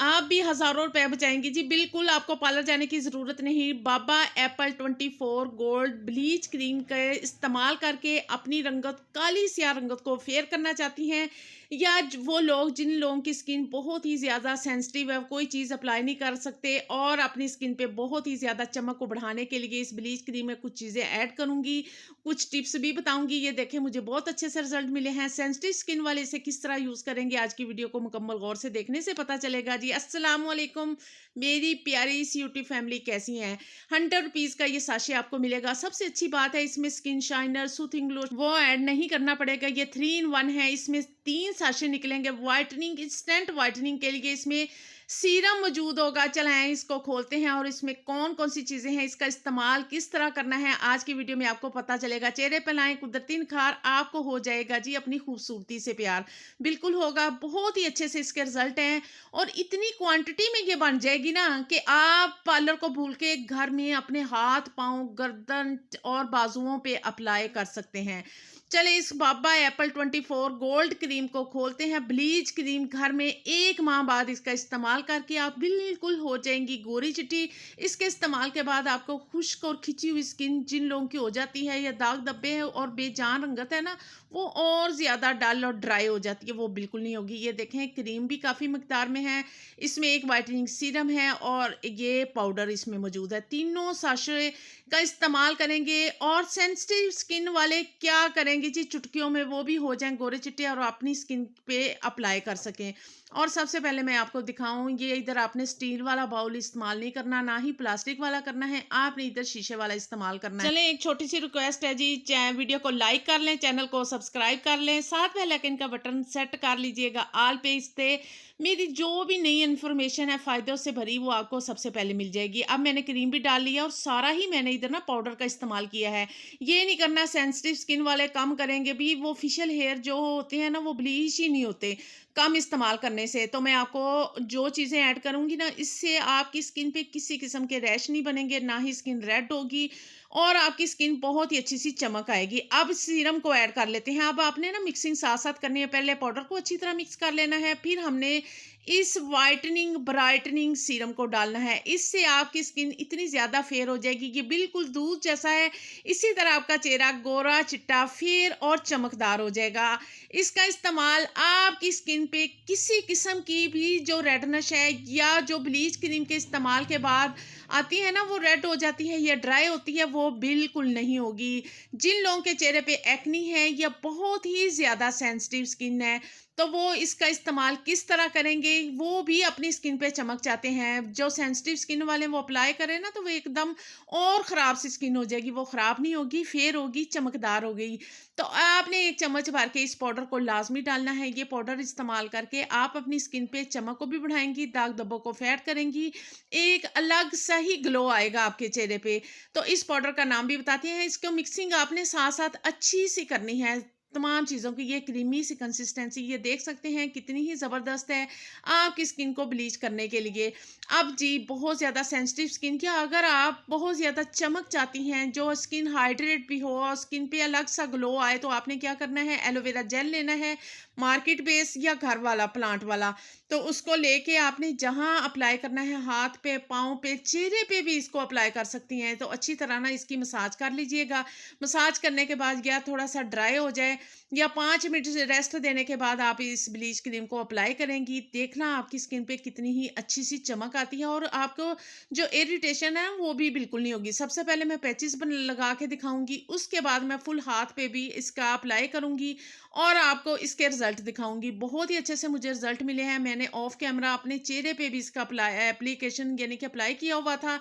आप भी हज़ारों रुपए बचाएँगी जी, बिल्कुल आपको पार्लर जाने की ज़रूरत नहीं। बाबा एप्पल 24 गोल्ड ब्लीच क्रीम के इस्तेमाल करके अपनी रंगत काली स्याह रंगत को फेयर करना चाहती हैं, या वो लोग जिन लोगों की स्किन बहुत ही ज़्यादा सेंसिटिव है, कोई चीज़ अप्लाई नहीं कर सकते और अपनी स्किन पे बहुत ही ज़्यादा चमक को बढ़ाने के लिए इस ब्लीच क्रीम में कुछ चीज़ें ऐड करूँगी, कुछ टिप्स भी बताऊँगी। ये देखें, मुझे बहुत अच्छे से रिज़ल्ट मिले हैं। सेंसिटिव स्किन वाले इसे किस तरह यूज़ करेंगे, आज की वीडियो को मुकम्मल गौर से देखने से पता चलेगा जी। अस्सलाम वालेकुम मेरी प्यारी सी यूट्यूब फैमिली, कैसी हैं? 100 रुपीज़ का ये साशे आपको मिलेगा। सबसे अच्छी बात है, इसमें स्किन शाइनर, सूथिंग ग्लो वो ऐड नहीं करना पड़ेगा। ये 3 इन 1 है। इसमें 3 साशे निकलेंगे व्हाइटनिंग, इंस्टेंट व्हाइटनिंग के लिए। इसमें सीरम मौजूद होगा। चलें इसको खोलते हैं और इसमें कौन-कौन सी चीज़ें हैं, इसका इस्तेमाल किस तरह करना है, आज की वीडियो में आपको पता चलेगा। चेहरे पे लाएँ कुदरती निखार, आपको हो जाएगा जी अपनी खूबसूरती से प्यार। बिल्कुल होगा, बहुत ही अच्छे से इसके रिज़ल्ट हैं और इतनी क्वांटिटी में ये बन जाएगी ना कि आप पार्लर को भूल के घर में अपने हाथ, पाँव, गर्दन और बाजुओं पे अप्लाई कर सकते हैं। चलिए इस बाबा एप्पल 24 गोल्ड क्रीम को खोलते हैं। ब्लीच क्रीम घर में 1 माह बाद इसका इस्तेमाल करके आप बिल्कुल हो जाएंगी गोरी चिट्टी। इसके इस्तेमाल के बाद आपको खुश्क और खिंची हुई स्किन जिन लोगों की हो जाती है, या दाग धब्बे है और बेजान रंगत है ना, वो और ज़्यादा डल और ड्राई हो जाती है, वो बिल्कुल नहीं होगी। ये देखें, क्रीम भी काफ़ी मकदार में है, इसमें एक वाइटनिंग सीरम है और ये पाउडर इसमें मौजूद है। तीनों साशे का इस्तेमाल करेंगे और सेंसिटिव स्किन वाले क्या करेंगे जी, चुटकियों में वो भी हो जाएं गोरे चिट्टे और अपनी स्किन पे अप्लाई कर सकें। और सबसे पहले मैं आपको दिखाऊं, ये इधर आपने स्टील वाला बाउल इस्तेमाल नहीं करना, ना ही प्लास्टिक वाला करना है, आपने इधर शीशे वाला इस्तेमाल करना है। चलें, एक छोटी सी रिक्वेस्ट है जी, वीडियो को लाइक कर लें, चैनल को सब्सक्राइब कर लें, साथ बेल आइकन का बटन सेट कर लीजिएगा ऑल पे। इससे मेरी जो भी नई इन्फॉर्मेशन है फ़ायदों से भरी, वो आपको सबसे पहले मिल जाएगी। अब मैंने क्रीम भी डाल लिया और सारा ही मैंने इधर ना पाउडर का इस्तेमाल किया है। ये नहीं करना, सेंसिटिव स्किन वाले कम करेंगे भी, वो फेशियल हेयर जो होते हैं ना, वो ब्लीच ही नहीं होते कम इस्तेमाल करने से। तो मैं आपको जो चीज़ें ऐड करूँगी ना, इससे आपकी स्किन पे किसी किस्म के रैश नहीं बनेंगे, ना ही स्किन रेड होगी और आपकी स्किन बहुत ही अच्छी सी चमक आएगी। अब सीरम को ऐड कर लेते हैं। अब आपने ना मिक्सिंग साथ-साथ करनी है, पहले पाउडर को अच्छी तरह मिक्स कर लेना है, फिर हमने इस व्हाइटनिंग ब्राइटनिंग सीरम को डालना है। इससे आपकी स्किन इतनी ज़्यादा फेयर हो जाएगी कि बिल्कुल दूध जैसा है, इसी तरह आपका चेहरा गोरा चिट्टा फेयर और चमकदार हो जाएगा। इसका इस्तेमाल आपकी स्किन पे किसी किस्म की भी जो रेडनेस है, या जो ब्लीच क्रीम के इस्तेमाल के बाद आती है ना, वो रेड हो जाती है या ड्राई होती है, वो बिल्कुल नहीं होगी। जिन लोगों के चेहरे पे एक्नी है या बहुत ही ज़्यादा सेंसिटिव स्किन है, तो वो इसका इस्तेमाल किस तरह करेंगे, वो भी अपनी स्किन पे चमक चाहते हैं। जो सेंसिटिव स्किन वाले वो अप्लाई करें ना, तो वो एकदम और ख़राब सी स्किन हो जाएगी, वो ख़राब नहीं होगी, फेयर होगी, चमकदार हो गई। तो आपने 1 चम्मच भर के इस पाउडर को लाज़मी डालना है। ये पाउडर इस्तेमाल करके आप अपनी स्किन पे चमक को भी बढ़ाएँगी, दाग धब्बों को फेड करेंगी, एक अलग सा ही ग्लो आएगा आपके चेहरे पे। तो इस पाउडर का नाम भी बताते हैं। इसको मिक्सिंग आपने साथ-साथ अच्छी सी करनी है तमाम चीज़ों की। ये क्रीमी सी कंसिस्टेंसी, ये देख सकते हैं कितनी ही ज़बरदस्त है आपकी स्किन को ब्लीच करने के लिए। अब जी, बहुत ज़्यादा सेंसिटिव स्किन की अगर आप बहुत ज़्यादा चमक चाहती हैं, जो स्किन हाइड्रेट भी हो और स्किन पे अलग सा ग्लो आए, तो आपने क्या करना है, एलोवेरा जेल लेना है, मार्केट बेस या घर वाला प्लांट वाला। तो उसको लेके आपने जहाँ अप्लाई करना है, हाथ पे, पाँव पे, चेहरे पे भी इसको अप्लाई कर सकती हैं। तो अच्छी तरह ना इसकी मसाज कर लीजिएगा। मसाज करने के बाद या थोड़ा सा ड्राई हो जाए या 5 मिनट रेस्ट देने के बाद आप इस ब्लीच क्रीम को अप्लाई करेंगी, देखना आपकी स्किन पे कितनी ही अच्छी सी चमक आती है और आपको जो इरिटेशन है वो भी बिल्कुल नहीं होगी। सबसे पहले मैं पैचेस लगा के दिखाऊंगी, उसके बाद मैं फुल हाथ पे भी इसका अप्लाई करूंगी और आपको इसके रिजल्ट दिखाऊंगी। बहुत ही अच्छे से मुझे रिजल्ट मिले हैं। मैंने ऑफ कैमरा अपने चेहरे पे भी इसका एप्लीकेशन यानी कि अप्लाई किया हुआ था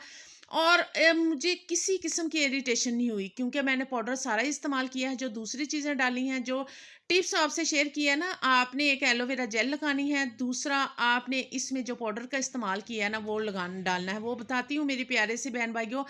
और मुझे किसी किस्म की इरिटेशन नहीं हुई, क्योंकि मैंने पाउडर सारा ही इस्तेमाल किया है। जो दूसरी चीज़ें डाली हैं, जो टिप्स आपसे शेयर किया है ना, आपने एक एलोवेरा जेल लगानी है, दूसरा आपने इसमें जो पाउडर का इस्तेमाल किया है ना, वो डालना है। वो बताती हूँ मेरी प्यारे से बहन भाइयों।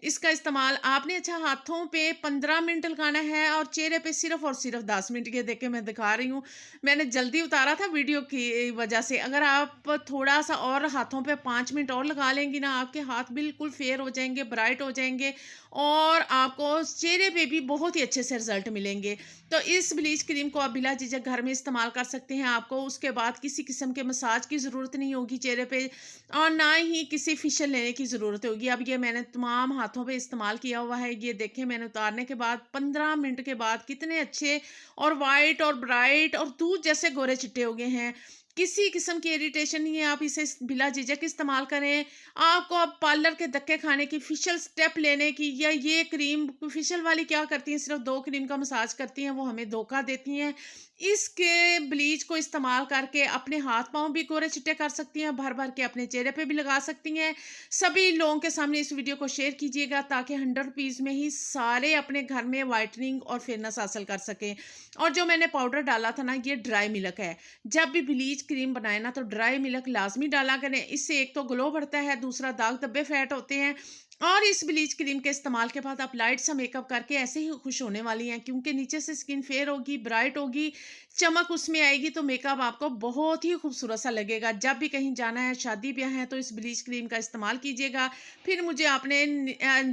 इसका इस्तेमाल आपने अच्छा हाथों पे 15 मिनट लगाना है और चेहरे पे सिर्फ और सिर्फ 10 मिनट। ये देखिए मैं दिखा रही हूँ, मैंने जल्दी उतारा था वीडियो की वजह से। अगर आप थोड़ा सा और हाथों पे 5 मिनट और लगा लेंगी ना, आपके हाथ बिल्कुल फेयर हो जाएंगे, ब्राइट हो जाएंगे और आपको चेहरे पे भी बहुत ही अच्छे से रिजल्ट मिलेंगे। तो इस ब्लीच क्रीम को आप बिला झिझक घर में इस्तेमाल कर सकते हैं। आपको उसके बाद किसी किस्म के मसाज की ज़रूरत नहीं होगी चेहरे पे और ना ही किसी फेशियल लेने की ज़रूरत होगी। अब ये मैंने तमाम हाथों पे इस्तेमाल किया हुआ है। ये देखें, मैंने उतारने के बाद 15 मिनट के बाद कितने अच्छे और वाइट और ब्राइट और दूध जैसे गोरे चिट्टे हो गए हैं। किसी किस्म की इरिटेशन नहीं है, आप इसे बिला झिझक इस्तेमाल करें। आपको अब पार्लर के धक्के खाने की, फेशियल स्टेप लेने की, या ये क्रीम फेशियल वाली क्या करती हैं, सिर्फ 2 क्रीम का मसाज करती हैं, वो हमें धोखा देती हैं। इसके ब्लीच को इस्तेमाल करके अपने हाथ पाँव भी गोरे चिट्टे कर सकती हैं, भर भर के अपने चेहरे पे भी लगा सकती हैं। सभी लोगों के सामने इस वीडियो को शेयर कीजिएगा ताकि 100 रुपीज़ में ही सारे अपने घर में वाइटनिंग और फेयरनेस हासिल कर सकें। और जो मैंने पाउडर डाला था ना, ये ड्राई मिल्क है। जब भी ब्लीच क्रीम बनाए ना तो ड्राई मिल्क लाजमी डाला करें। इससे एक तो ग्लो बढ़ता है, दूसरा दाग धब्बे फैट होते हैं। और इस ब्लीच क्रीम के इस्तेमाल के बाद आप लाइट सा मेकअप करके ऐसे ही खुश होने वाली हैं, क्योंकि नीचे से स्किन फेयर होगी, ब्राइट होगी, चमक उसमें आएगी, तो मेकअप आपको बहुत ही खूबसूरत सा लगेगा। जब भी कहीं जाना है, शादी ब्याह है, तो इस ब्लीच क्रीम का इस्तेमाल कीजिएगा। फिर मुझे आपने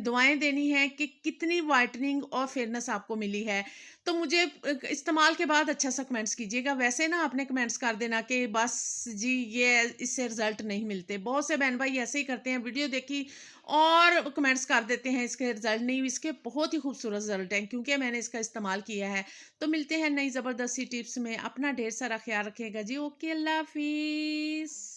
दुआएं देनी है कि कितनी वाइटनिंग और फेयरनेस आपको मिली है। तो मुझे इस्तेमाल के बाद अच्छा सा कमेंट्स कीजिएगा। वैसे ना आपने कमेंट्स कर देना कि बस जी ये इससे रिजल्ट नहीं मिलते। बहुत से बहन भाई ऐसे ही करते हैं, वीडियो देखी और कमेंट्स कर देते हैं इसके रिजल्ट नहीं। इसके बहुत ही खूबसूरत रिजल्ट हैं, क्योंकि मैंने इसका इस्तेमाल किया है। तो मिलते हैं नई ज़बरदस्ती टिप्स में। अपना ढेर सारा ख्याल रखिएगा जी। ओके, अल्लाह हाफिज़।